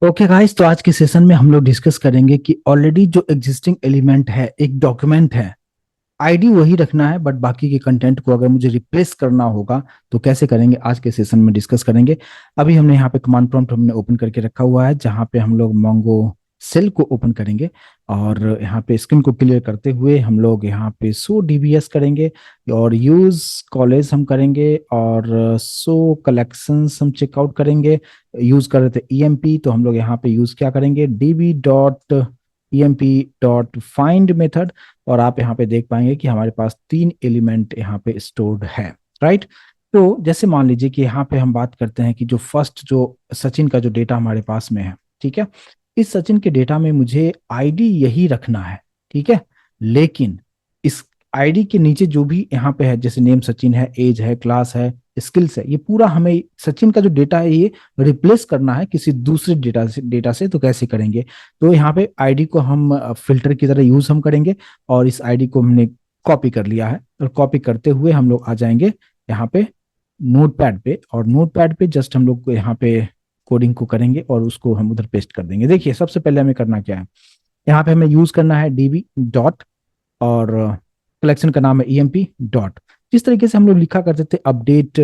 Okay guys, तो आज के सेशन में हम लोग डिस्कस करेंगे कि ऑलरेडी जो एग्जिस्टिंग एलिमेंट है, एक डॉक्यूमेंट है, आईडी वही रखना है, बट बाकी के कंटेंट को अगर मुझे रिप्लेस करना होगा तो कैसे करेंगे, आज के सेशन में डिस्कस करेंगे। अभी हमने यहाँ पे कमांड प्रॉम्प्ट हमने ओपन करके रखा हुआ है, जहाँ पे हम लोग मोंगो सेल को ओपन करेंगे और यहाँ पे स्क्रीन को क्लियर करते हुए हम लोग यहाँ पे सो डीबीएस करेंगे और यूज कॉलेज हम करेंगे और सो कलेक्शंस हम चेकआउट करेंगे। यूज कर रहे थे ईएमपी, तो हम लोग यहाँ पे यूज क्या करेंगे, dB dot EMP dot find method. और आप यहाँ पे देख पाएंगे कि हमारे पास 3 एलिमेंट यहाँ पे स्टोर्ड है, राइट। तो जैसे मान लीजिए कि यहाँ पे हम बात करते हैं कि जो फर्स्ट जो सचिन का जो डेटा हमारे पास में है, ठीक है, इस सचिन के डेटा में मुझे आईडी यही रखना है, ठीक है। लेकिन इस आईडी के नीचे जो भी यहाँ पे है, जैसे नेम सचिन है, एज है, क्लास है, स्किल्स है, ये पूरा हमें सचिन का जो डेटा है ये रिप्लेस करना है किसी दूसरे डेटा से। तो कैसे करेंगे, तो यहाँ पे आईडी को हम फिल्टर की तरह यूज हम करेंगे और इस आईडी को हमने कॉपी कर लिया है। और कॉपी करते हुए हम लोग आ जाएंगे यहाँ पे नोटपैड पे, और नोटपैड पे जस्ट हम लोग यहाँ पे कोडिंग को करेंगे और उसको हम उधर पेस्ट कर देंगे। देखिए, सबसे पहले हमें करना क्या है, यहाँ पे हमें यूज करना है डीबी डॉट और कलेक्शन का नाम है ईएमपी डॉट। जिस तरीके से हम लोग लिखा करते थे अपडेट,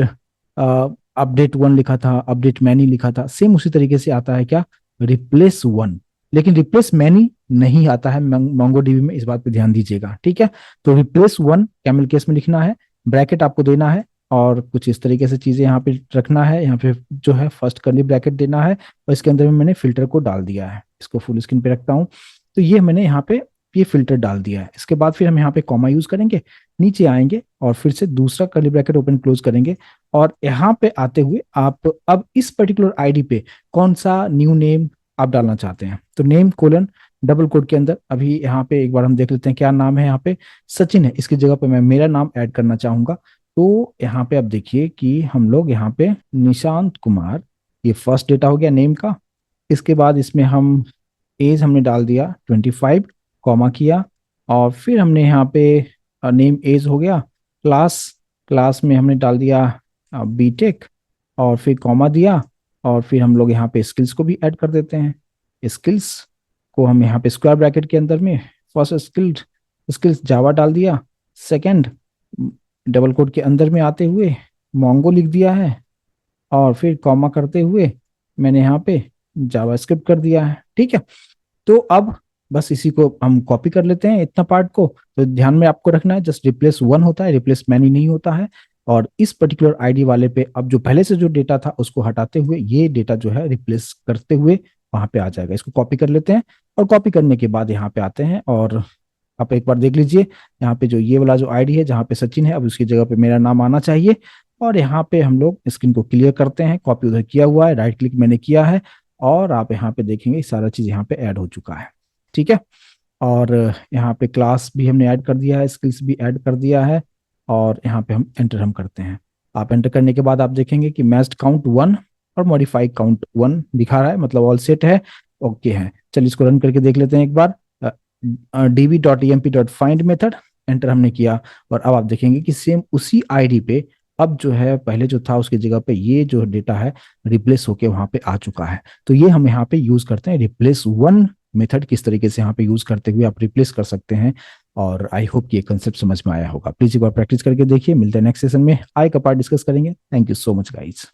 अपडेट वन लिखा था, अपडेट मैनी लिखा था, सेम उसी तरीके से आता है क्या, रिप्लेस वन। लेकिन रिप्लेस मैनी नहीं आता है मोंगो डीबी में, इस बात पे ध्यान दीजिएगा, ठीक है। तो रिप्लेस वन कैमल केस में लिखना है, ब्रैकेट आपको देना है और कुछ इस तरीके से चीजें यहाँ पे रखना है। यहाँ पे जो है फर्स्ट करली ब्रैकेट देना है और इसके अंदर में मैंने फिल्टर को डाल दिया है। इसको फुल स्क्रीन पे रखता हूँ, तो ये मैंने यहाँ पे ये फिल्टर डाल दिया है। इसके बाद फिर हम यहाँ पे कॉमा यूज करेंगे, नीचे आएंगे और फिर से दूसरा कर्ली ब्रैकेट ओपन क्लोज करेंगे। और यहाँ पे आते हुए आप अब इस पर्टिकुलर आईडी पे कौन सा न्यू नेम आप डालना चाहते हैं, तो नेम कोलन डबल कोड के अंदर अभी यहाँ पे एक बार हम देख लेते हैं क्या नाम है। यहाँ पे सचिन है, इसकी जगह पे मैं मेरा नाम ऐड करना चाहूंगा। तो यहाँ पे अब देखिए कि हम लोग यहाँ पे निशांत कुमार, ये फर्स्ट डेटा हो गया नेम का। इसके बाद इसमें हम एज हमने डाल दिया 25, कॉमा किया और फिर हमने यहाँ पे नेम एज हो गया, क्लास, क्लास में हमने डाल दिया बीटेक और फिर कॉमा दिया। और फिर हम लोग यहाँ पे स्किल्स को भी ऐड कर देते हैं। स्किल्स को हम यहाँ पे स्क्वायर ब्रैकेट के अंदर में फर्स्ट स्किल्ड, स्किल्स जावा डाल दिया, सेकंड डबल कोट के अंदर में आते हुए मोंगो लिख दिया है और फिर कॉमा करते हुए मैंने यहाँ पे जावास्क्रिप्ट कर दिया है, ठीक है। तो अब बस इसी को हम कॉपी कर लेते हैं, इतना पार्ट को। तो ध्यान में आपको रखना है जस्ट रिप्लेस वन होता है, रिप्लेस मैनी नहीं होता है। और इस पर्टिकुलर आईडी वाले पे अब जो पहले से जो डेटा था उसको हटाते हुए ये डेटा जो है रिप्लेस करते हुए वहां पे आ जाएगा। इसको कॉपी कर लेते हैं और कॉपी करने के बाद यहाँ पे आते हैं और आप एक बार देख लीजिए, यहाँ पे जो ये वाला जो आईडी है जहाँ पे सचिन है, अब उसकी जगह पे मेरा नाम आना चाहिए। और यहाँ पे हम लोग स्क्रीन को क्लियर करते हैं, कॉपी उधर किया हुआ है, राइट क्लिक मैंने किया है और आप यहाँ पे देखेंगे सारा चीज यहाँ पे ऐड हो चुका है, ठीक है। और यहाँ पे क्लास भी हमने ऐड कर दिया है, स्किल्स भी ऐड कर दिया है और यहाँ पे हम एंटर हम करते हैं। आप एंटर करने के बाद आप देखेंगे कि मैच्ड काउंट 1 और मॉडिफाई काउंट 1 दिखा रहा है, मतलब ऑल सेट है, ओके है। चलिए इसको रन करके देख लेते हैं एक बार। DB dot E M P dot find method, enter हमने किया और अब आप देखेंगे कि सेम उसी आईडी पे अब जो है पहले जो था उसकी जगह पे ये जो डेटा है रिप्लेस होके वहां पे आ चुका है। तो ये हम यहाँ पे यूज करते हैं रिप्लेस वन मेथड, किस तरीके से यहाँ पे यूज करते हुए आप रिप्लेस कर सकते हैं। और आई होप कि ये कंसेप्ट समझ में आया होगा। प्लीज एक बार प्रैक्टिस करके देखिए, मिलते हैं नेक्स्ट सेशन में, आगे का पार्ट डिस्कस करेंगे। Thank you so much guys.